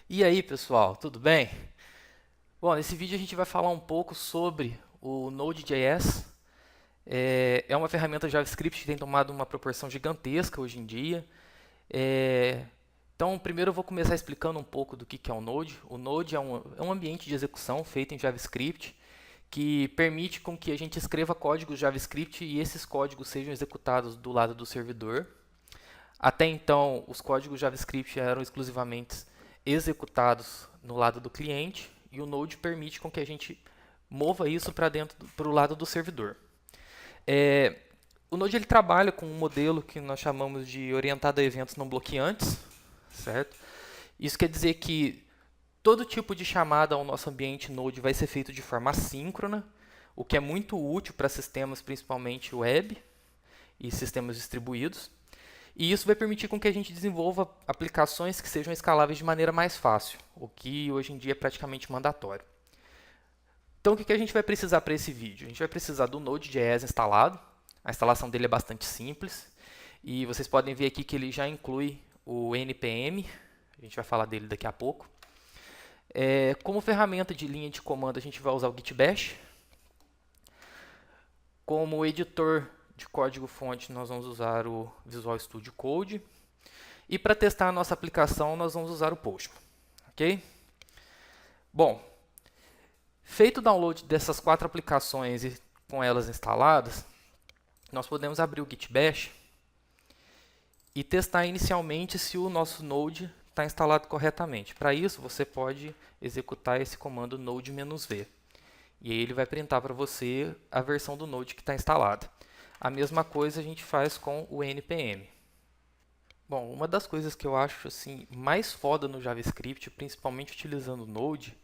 E aí, pessoal, tudo bem? Bom, nesse vídeo a gente vai falar um pouco sobre o Node.js. É uma ferramenta JavaScript que tem tomado uma proporção gigantesca hoje em dia. É, então, primeiro eu vou começar explicando um pouco do que é o Node. O Node é um ambiente de execução feito em JavaScript que permite com que a gente escreva códigos JavaScript e esses códigos sejam executados do lado do servidor. Até então, os códigos JavaScript eram exclusivamente executados no lado do cliente e o Node permite com que a gente mova isso para o lado do servidor. É, o Node ele trabalha com um modelo que nós chamamos de orientado a eventos não bloqueantes, certo? Isso quer dizer que todo tipo de chamada ao nosso ambiente Node vai ser feito de forma assíncrona, o que é muito útil para sistemas principalmente web e sistemas distribuídos. E isso vai permitir com que a gente desenvolva aplicações que sejam escaláveis de maneira mais fácil, o que hoje em dia é praticamente mandatório. Então, o que a gente vai precisar para esse vídeo? A gente vai precisar do Node.js instalado. A instalação dele é bastante simples. E vocês podem ver aqui que ele já inclui o npm. A gente vai falar dele daqui a pouco. Como ferramenta de linha de comando, a gente vai usar o Git Bash. Como editor de código-fonte, nós vamos usar o Visual Studio Code. E para testar a nossa aplicação, nós vamos usar o Postman. Ok? Bom, feito o download dessas 4 aplicações e com elas instaladas, nós podemos abrir o Git Bash e testar inicialmente se o nosso Node está instalado corretamente. Para isso, você pode executar esse comando node-v. E aí ele vai printar para você a versão do Node que está instalada. A mesma coisa a gente faz com o npm. Bom, uma das coisas que eu acho assim mais foda no JavaScript, principalmente utilizando o Node,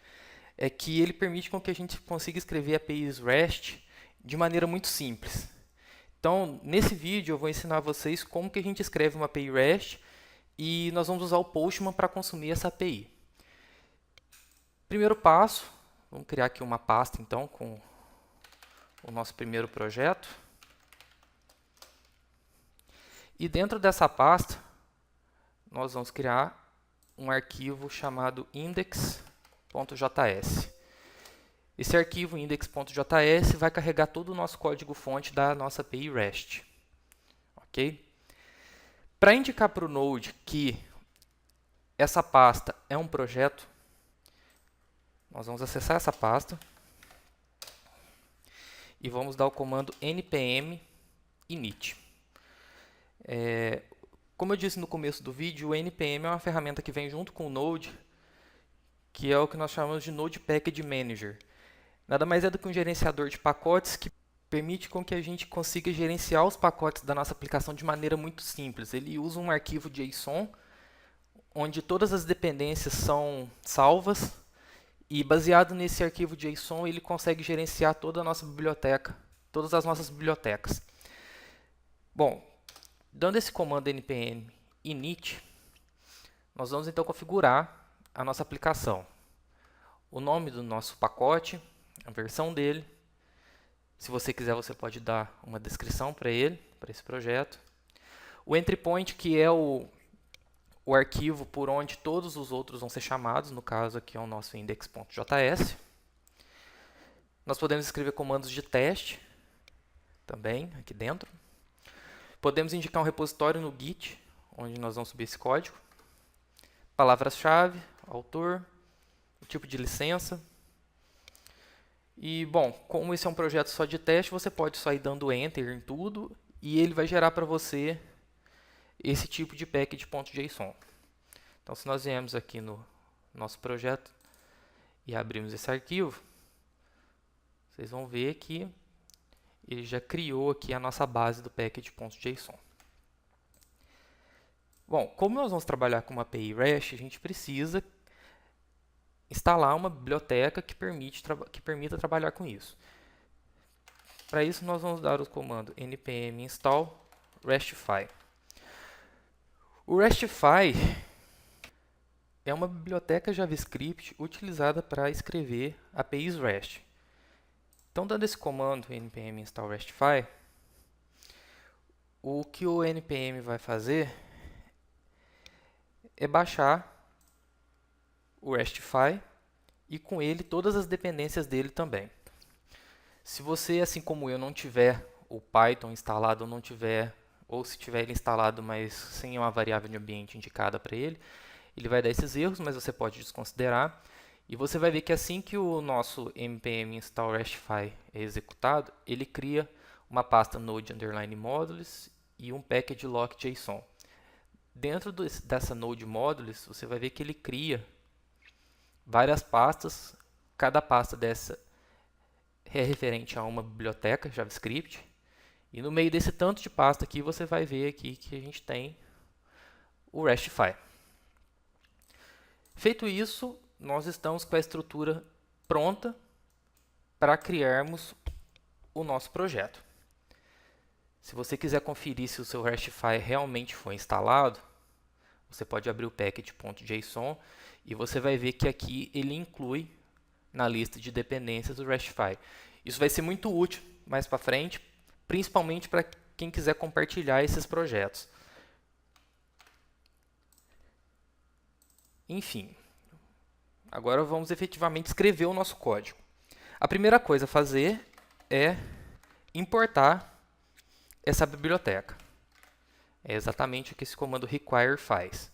é que ele permite com que a gente consiga escrever APIs REST de maneira muito simples. Então, nesse vídeo eu vou ensinar vocês como que a gente escreve uma API REST e nós vamos usar o Postman para consumir essa API. Primeiro passo, vamos criar aqui uma pasta então com o nosso primeiro projeto. E dentro dessa pasta, nós vamos criar um arquivo chamado index.js. Esse arquivo index.js vai carregar todo o nosso código-fonte da nossa API REST. Ok? Para indicar para o Node que essa pasta é um projeto, nós vamos acessar essa pasta e vamos dar o comando npm init. Como eu disse no começo do vídeo, o npm é uma ferramenta que vem junto com o Node, que é o que nós chamamos de Node Package Manager. Nada mais é do que um gerenciador de pacotes que permite com que a gente consiga gerenciar os pacotes da nossa aplicação de maneira muito simples. Ele usa um arquivo JSON, onde todas as dependências são salvas, e baseado nesse arquivo JSON, ele consegue gerenciar toda a nossa biblioteca, todas as nossas bibliotecas. Bom, dando esse comando npm init, nós vamos então configurar a nossa aplicação. O nome do nosso pacote, a versão dele. Se você quiser, você pode dar uma descrição para ele, para esse projeto. O entry point, que é o arquivo por onde todos os outros vão ser chamados, no caso aqui é o nosso index.js. Nós podemos escrever comandos de teste também aqui dentro. Podemos indicar um repositório no Git, onde nós vamos subir esse código. Palavras-chave, autor, o tipo de licença. E, bom, como esse é um projeto só de teste, você pode só ir dando Enter em tudo e ele vai gerar para você esse tipo de package.json. Então, se nós viemos aqui no nosso projeto e abrimos esse arquivo, vocês vão ver que ele já criou aqui a nossa base do package.json. Bom, como nós vamos trabalhar com uma API REST, a gente precisa instalar uma biblioteca que permita trabalhar com isso. Para isso, nós vamos dar o comando npm install restify. O restify é uma biblioteca JavaScript utilizada para escrever APIs REST. Então, dando esse comando npm install restify, o que o npm vai fazer é baixar o RESTify e com ele todas as dependências dele também. Se você, assim como eu, não tiver o Python instalado ou não tiver, ou se tiver ele instalado, mas sem uma variável de ambiente indicada para ele, ele vai dar esses erros, mas você pode desconsiderar. E você vai ver que assim que o nosso npm install RESTify é executado, ele cria uma pasta node_modules e um package lock.json. Dentro dessa node modules, você vai ver que ele cria várias pastas. Cada pasta dessa é referente a uma biblioteca JavaScript. E no meio desse tanto de pasta aqui, você vai ver aqui que a gente tem o RESTify. Feito isso, nós estamos com a estrutura pronta para criarmos o nosso projeto. Se você quiser conferir se o seu RESTify realmente foi instalado, você pode abrir o package.json e você vai ver que aqui ele inclui na lista de dependências o RESTify. Isso vai ser muito útil mais para frente, principalmente para quem quiser compartilhar esses projetos. Enfim, agora vamos efetivamente escrever o nosso código. A primeira coisa a fazer é importar essa biblioteca. É exatamente o que esse comando require faz.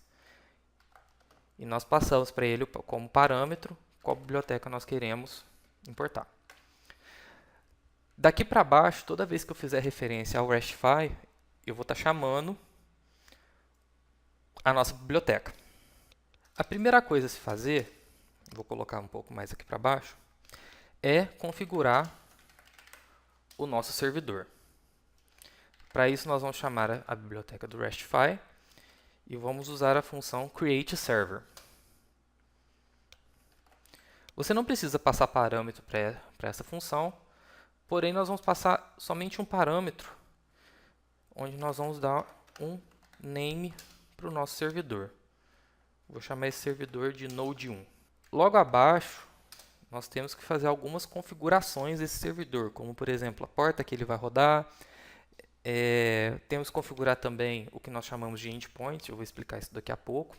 E nós passamos para ele como parâmetro qual biblioteca nós queremos importar. Daqui para baixo, toda vez que eu fizer referência ao RESTify, eu vou estar chamando a nossa biblioteca. A primeira coisa a se fazer, vou colocar um pouco mais aqui para baixo, é configurar o nosso servidor. Para isso, nós vamos chamar a biblioteca do RESTify e vamos usar a função createServer. Você não precisa passar parâmetro para essa função, porém nós vamos passar somente um parâmetro, onde nós vamos dar um name para o nosso servidor. Vou chamar esse servidor de Node1. Logo abaixo, nós temos que fazer algumas configurações desse servidor, como por exemplo a porta que ele vai rodar. Temos que configurar também o que nós chamamos de endpoint, eu vou explicar isso daqui a pouco.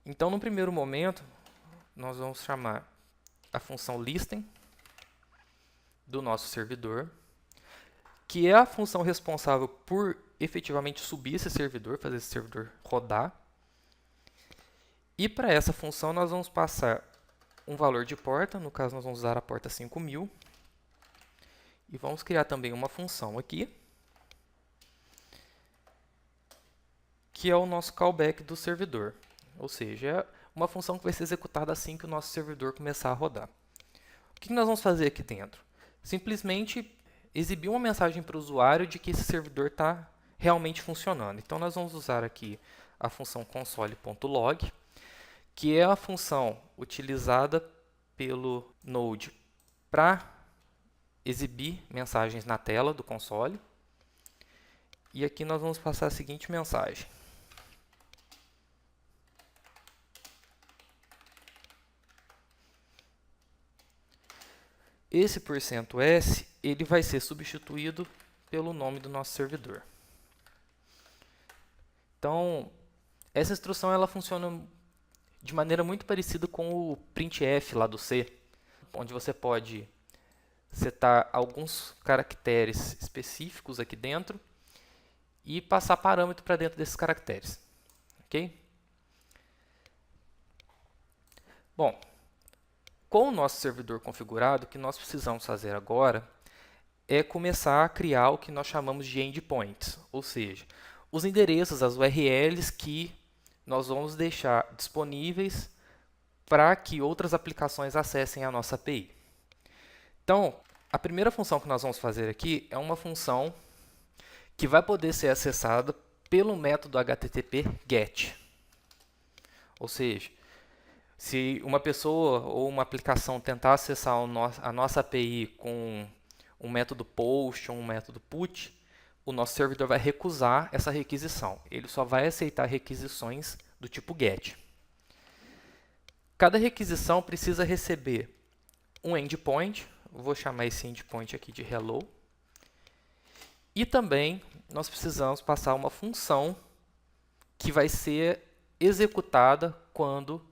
Então, no primeiro momento, nós vamos chamar a função listen do nosso servidor, que é a função responsável por efetivamente subir esse servidor, fazer esse servidor rodar. E para essa função nós vamos passar um valor de porta, no caso nós vamos usar a porta 5000. E vamos criar também uma função aqui, que é o nosso callback do servidor. Ou seja, é uma função que vai ser executada assim que o nosso servidor começar a rodar. O que nós vamos fazer aqui dentro? Simplesmente exibir uma mensagem para o usuário de que esse servidor está realmente funcionando. Então, nós vamos usar aqui a função console.log, que é a função utilizada pelo Node para exibir mensagens na tela do console. E aqui nós vamos passar a seguinte mensagem. Esse %s ele vai ser substituído pelo nome do nosso servidor. Então, essa instrução ela funciona de maneira muito parecida com o printf lá do C, onde você pode setar alguns caracteres específicos aqui dentro e passar parâmetro para dentro desses caracteres. Ok? Bom, com o nosso servidor configurado, o que nós precisamos fazer agora é começar a criar o que nós chamamos de endpoints, ou seja, os endereços, as URLs que nós vamos deixar disponíveis para que outras aplicações acessem a nossa API. Então, a primeira função que nós vamos fazer aqui é uma função que vai poder ser acessada pelo método HTTP GET. Ou seja, se uma pessoa ou uma aplicação tentar acessar a nossa API com um método POST ou um método PUT, o nosso servidor vai recusar essa requisição. Ele só vai aceitar requisições do tipo GET. Cada requisição precisa receber um endpoint. Vou chamar esse endpoint aqui de hello. E também nós precisamos passar uma função que vai ser executada quando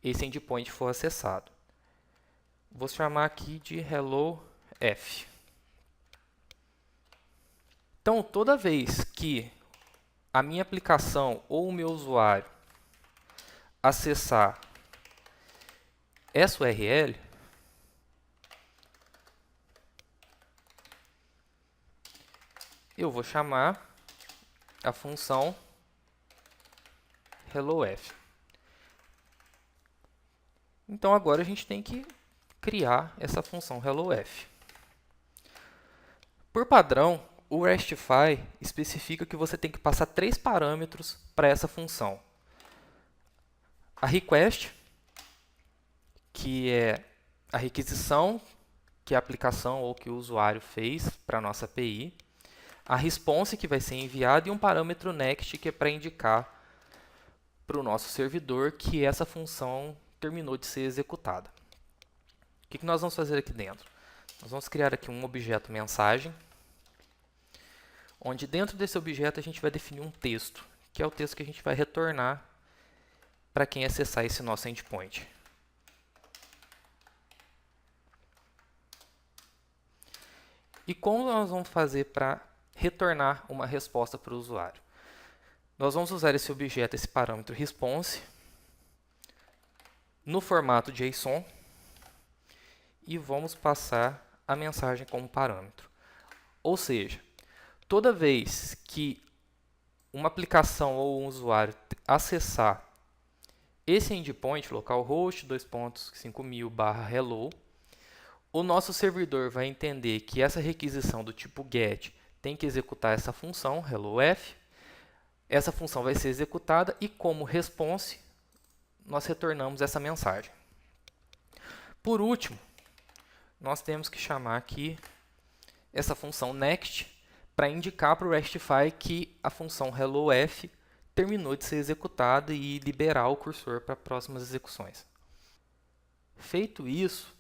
esse endpoint for acessado. Vou chamar aqui de hello_f. Então, toda vez que a minha aplicação ou o meu usuário acessar essa URL, eu vou chamar a função helloF. Então, agora a gente tem que criar essa função helloF. Por padrão, o RESTify especifica que você tem que passar 3 parâmetros para essa função. A request, que é a requisição que a aplicação ou que o usuário fez para a nossa API. A response, que vai ser enviada, e um parâmetro next, que é para indicar para o nosso servidor que essa função terminou de ser executada. O que nós vamos fazer aqui dentro? Nós vamos criar aqui um objeto mensagem, onde dentro desse objeto a gente vai definir um texto, que é o texto que a gente vai retornar para quem acessar esse nosso endpoint. E como nós vamos fazer para retornar uma resposta para o usuário? Nós vamos usar esse objeto, esse parâmetro response, no formato JSON, e vamos passar a mensagem como parâmetro. Ou seja, toda vez que uma aplicação ou um usuário acessar esse endpoint, localhost 2.5000/hello, o nosso servidor vai entender que essa requisição do tipo GET tem que executar essa função, helloF. Essa função vai ser executada e, como response, nós retornamos essa mensagem. Por último, nós temos que chamar aqui essa função next para indicar para o RESTify que a função helloF terminou de ser executada e liberar o cursor para próximas execuções. Feito isso,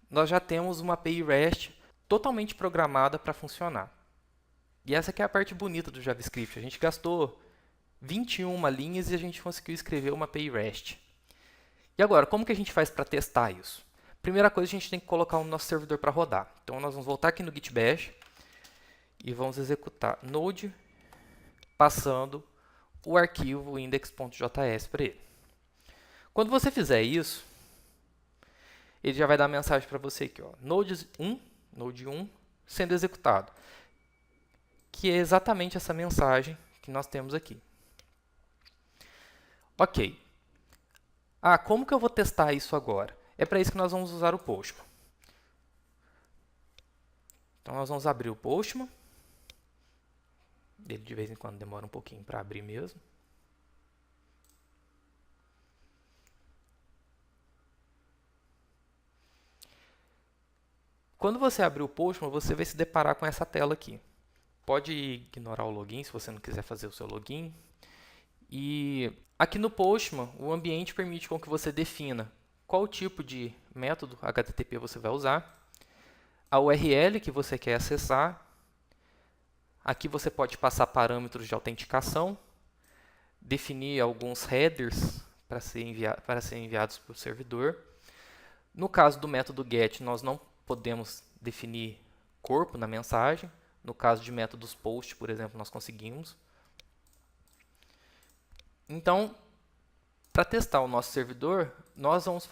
nós já temos uma API REST totalmente programada para funcionar. E essa que é a parte bonita do JavaScript. A gente gastou 21 linhas e a gente conseguiu escrever uma API REST. E agora, como que a gente faz para testar isso? Primeira coisa, a gente tem que colocar o nosso servidor para rodar. Então, nós vamos voltar aqui no Git Bash e vamos executar node passando o arquivo index.js para ele. Quando você fizer isso, ele já vai dar a mensagem para você aqui, ó, node 1 sendo executado, que é exatamente essa mensagem que nós temos aqui. Ok. Como que eu vou testar isso agora? É para isso que nós vamos usar o Postman. Então, nós vamos abrir o Postman. Ele, de vez em quando, demora um pouquinho para abrir mesmo. Quando você abrir o Postman, você vai se deparar com essa tela aqui. Pode ignorar o login se você não quiser fazer o seu login. E aqui no Postman, o ambiente permite com que você defina qual tipo de método HTTP você vai usar, a URL que você quer acessar. Aqui você pode passar parâmetros de autenticação, definir alguns headers para serem enviados para o servidor. No caso do método GET, nós não podemos definir corpo na mensagem. No caso de métodos POST, por exemplo, nós conseguimos. Então, para testar o nosso servidor, nós vamos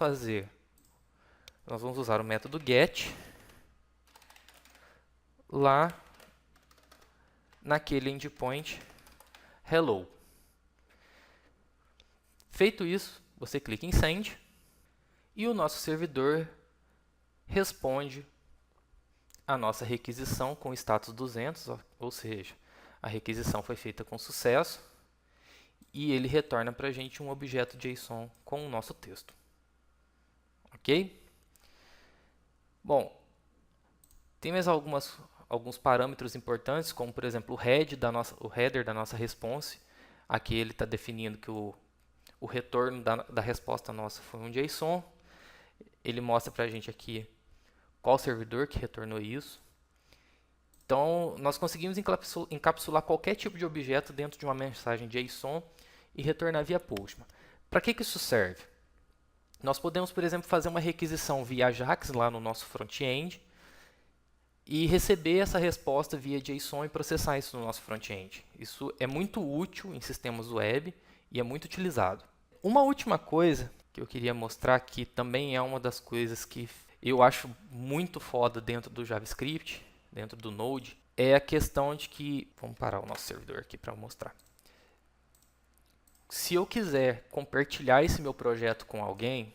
usar o método GET lá naquele endpoint hello. Feito isso, você clica em Send e o nosso servidor responde a nossa requisição com status 200, ou seja, a requisição foi feita com sucesso e ele retorna para a gente um objeto JSON com o nosso texto. Ok? Bom, tem mais alguns parâmetros importantes, como por exemplo o header da nossa response. Aqui ele está definindo que o retorno da resposta nossa foi um JSON. Ele mostra para a gente aqui qual servidor que retornou isso. Então, nós conseguimos encapsular qualquer tipo de objeto dentro de uma mensagem JSON e retornar via Postman. Para que isso serve? Nós podemos, por exemplo, fazer uma requisição via Ajax lá no nosso front-end e receber essa resposta via JSON e processar isso no nosso front-end. Isso é muito útil em sistemas web e é muito utilizado. Uma última coisa que eu queria mostrar, que também é uma das coisas que eu acho muito foda dentro do JavaScript, dentro do Node, é a questão de que... Vamos parar o nosso servidor aqui para mostrar. Se eu quiser compartilhar esse meu projeto com alguém,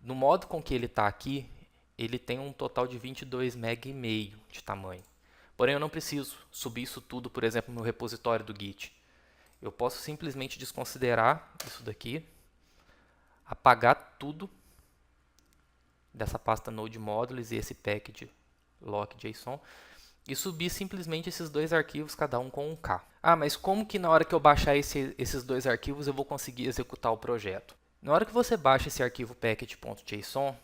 no modo com que ele está aqui, ele tem um total de 22 MB de tamanho. Porém, eu não preciso subir isso tudo, por exemplo, no repositório do Git. Eu posso simplesmente desconsiderar isso daqui, apagar tudo dessa pasta Node Modules e esse package lock.json e subir simplesmente esses dois arquivos, cada um com um K. Ah, mas como que na hora que eu baixar esses dois arquivos eu vou conseguir executar o projeto? Na hora que você baixa esse arquivo package.json,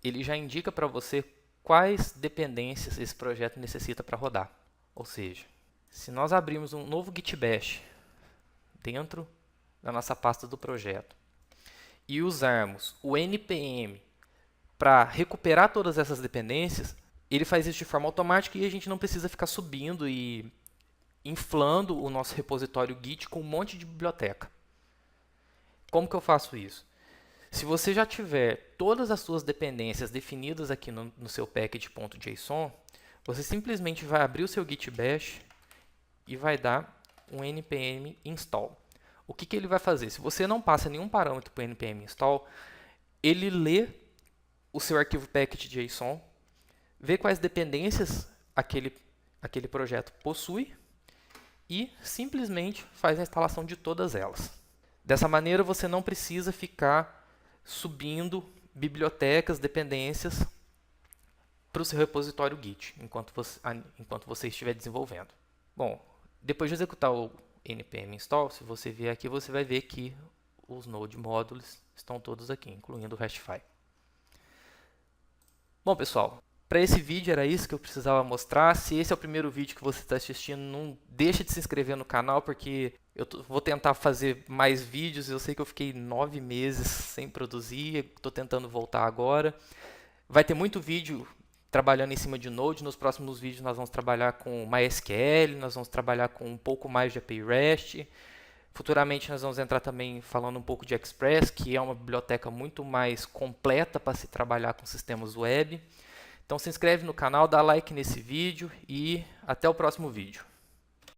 ele já indica para você quais dependências esse projeto necessita para rodar. Ou seja, se nós abrirmos um novo Git Bash dentro da nossa pasta do projeto e usarmos o npm para recuperar todas essas dependências, ele faz isso de forma automática e a gente não precisa ficar subindo e inflando o nosso repositório Git com um monte de biblioteca. Como que eu faço isso? Se você já tiver todas as suas dependências definidas aqui no seu package.json, você simplesmente vai abrir o seu Git Bash e vai dar um npm install. O que ele vai fazer? Se você não passa nenhum parâmetro para o npm install, ele lê o seu arquivo package.json, vê quais dependências aquele projeto possui e simplesmente faz a instalação de todas elas. Dessa maneira, você não precisa ficar subindo bibliotecas, dependências para o seu repositório Git, enquanto você estiver desenvolvendo. Bom, depois de executar o npm install, se você vier aqui, você vai ver que os Node Modules estão todos aqui, incluindo o Hashify. Bom, pessoal, para esse vídeo era isso que eu precisava mostrar. Se esse é o primeiro vídeo que você está assistindo, não deixa de se inscrever no canal, porque eu vou tentar fazer mais vídeos. Eu sei que eu fiquei 9 meses sem produzir, estou tentando voltar agora. Vai ter muito vídeo trabalhando em cima de Node. Nos próximos vídeos nós vamos trabalhar com MySQL, nós vamos trabalhar com um pouco mais de API REST. Futuramente nós vamos entrar também falando um pouco de Express, que é uma biblioteca muito mais completa para se trabalhar com sistemas web. Então se inscreve no canal, dá like nesse vídeo e até o próximo vídeo.